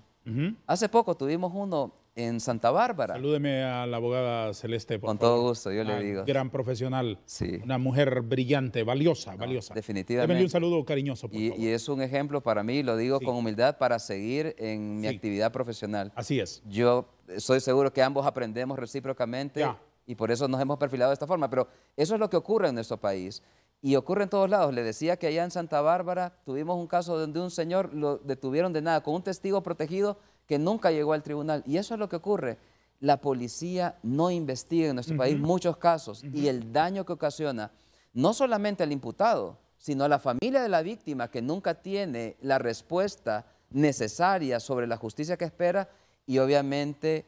Hace poco tuvimos uno en Santa Bárbara. Salúdeme a la abogada Celeste, por Con favor. todo gusto, yo le digo. Gran profesional, sí. Una mujer brillante, valiosa, valiosa. Definitivamente. Démele un saludo cariñoso, por favor. Y es un ejemplo para mí, lo digo con humildad, para seguir en mi actividad profesional. Así es. Yo soy seguro que ambos aprendemos recíprocamente y por eso nos hemos perfilado de esta forma, pero eso es lo que ocurre en nuestro país. Y ocurre en todos lados. Le decía que allá en Santa Bárbara tuvimos un caso donde un señor lo detuvieron de nada, con un testigo protegido que nunca llegó al tribunal. Y eso es lo que ocurre. La policía no investiga en nuestro país muchos casos y el daño que ocasiona, no solamente al imputado, sino a la familia de la víctima que nunca tiene la respuesta necesaria sobre la justicia que espera y obviamente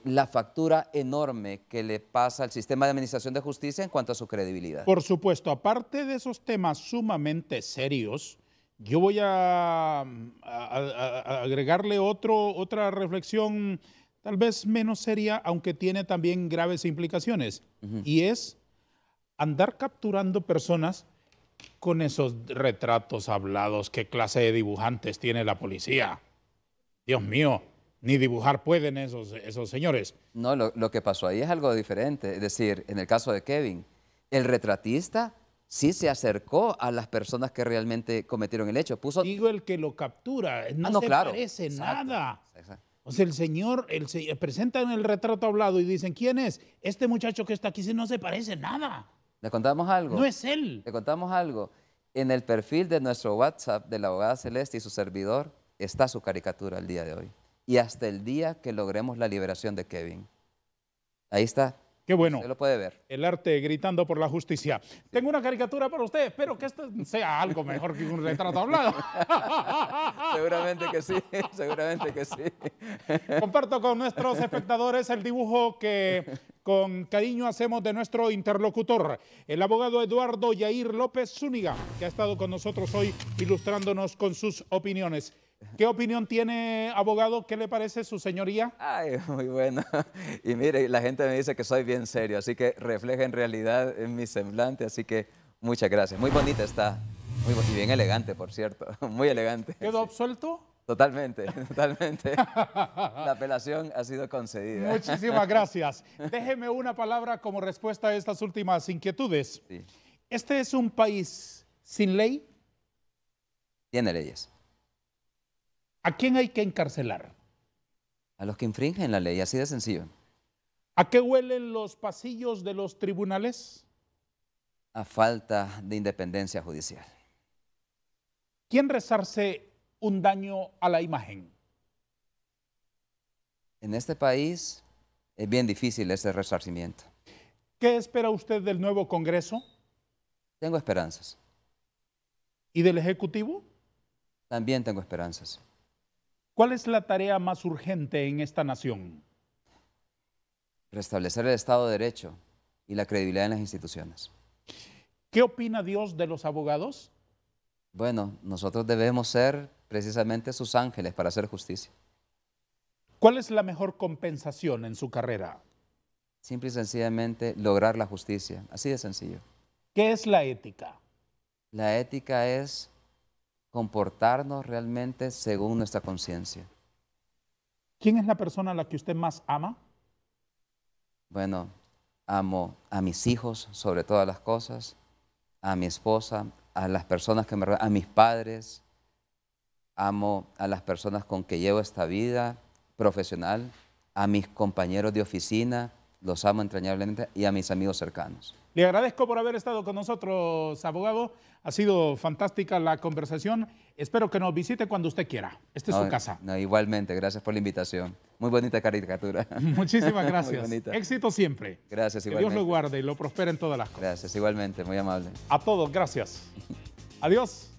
la factura enorme que le pasa al sistema de administración de justicia en cuanto a su credibilidad. Por supuesto, aparte de esos temas sumamente serios, yo voy a agregarle otra reflexión tal vez menos seria, aunque tiene también graves implicaciones, y es andar capturando personas con esos retratos hablados. ¿Qué clase de dibujantes tiene la policía? Dios mío. Ni dibujar pueden esos señores. No, lo que pasó ahí es algo diferente. Es decir, en el caso de Kevin, el retratista sí se acercó a las personas que realmente cometieron el hecho. Digo, el que lo captura, no se parece nada. Exacto. O sea, el señor presentan el retrato hablado y dicen, ¿quién es? Este muchacho que está aquí no se parece nada. ¿Le contamos algo? No es él. Le contamos algo. En el perfil de nuestro WhatsApp de la abogada Celeste y su servidor está su caricatura el día de hoy. Y hasta el día que logremos la liberación de Kevin. Ahí está. Qué bueno. Usted lo puede ver. El arte gritando por la justicia. Tengo una caricatura para usted. Espero que esto sea algo mejor que un retrato hablado. Seguramente que sí, seguramente que sí. Comparto con nuestros espectadores el dibujo que con cariño hacemos de nuestro interlocutor, el abogado Eduardo Yair López Zúñiga, que ha estado con nosotros hoy ilustrándonos con sus opiniones. ¿Qué opinión tiene, abogado? ¿Qué le parece, su señoría? Ay, muy bueno. Y mire, la gente me dice que soy bien serio, así que refleja en realidad en mi semblante, así que muchas gracias. Muy bonita está, y bien elegante, por cierto, muy elegante. ¿Quedó absuelto? Totalmente, totalmente. La apelación ha sido concedida. Muchísimas gracias. Déjeme una palabra como respuesta a estas últimas inquietudes. Sí. ¿Este es un país sin ley? Tiene leyes. ¿A quién hay que encarcelar? A los que infringen la ley, así de sencillo. ¿A qué huelen los pasillos de los tribunales? A falta de independencia judicial. ¿Quién resarce un daño a la imagen? En este país es bien difícil ese resarcimiento. ¿Qué espera usted del nuevo Congreso? Tengo esperanzas. ¿Y del Ejecutivo? También tengo esperanzas. ¿Cuál es la tarea más urgente en esta nación? Restablecer el Estado de Derecho y la credibilidad en las instituciones. ¿Qué opina Dios de los abogados? Bueno, nosotros debemos ser precisamente sus ángeles para hacer justicia. ¿Cuál es la mejor compensación en su carrera? Simple y sencillamente lograr la justicia, así de sencillo. ¿Qué es la ética? La ética es comportarnos realmente según nuestra conciencia. ¿Quién es la persona a la que usted más ama? Bueno, amo a mis hijos sobre todas las cosas, a mi esposa, a las personas que me rodean, a mis padres, amo a las personas con que llevo esta vida profesional, a mis compañeros de oficina, los amo entrañablemente, y a mis amigos cercanos. Le agradezco por haber estado con nosotros, abogado. Ha sido fantástica la conversación. Espero que nos visite cuando usted quiera. Esta es su casa. No, igualmente, gracias por la invitación. Muy bonita caricatura. Muchísimas gracias. Muy bonita. Éxito siempre. Gracias, que igualmente. Dios lo guarde y lo prospere en todas las cosas. Gracias, igualmente, muy amable. A todos, gracias. Adiós.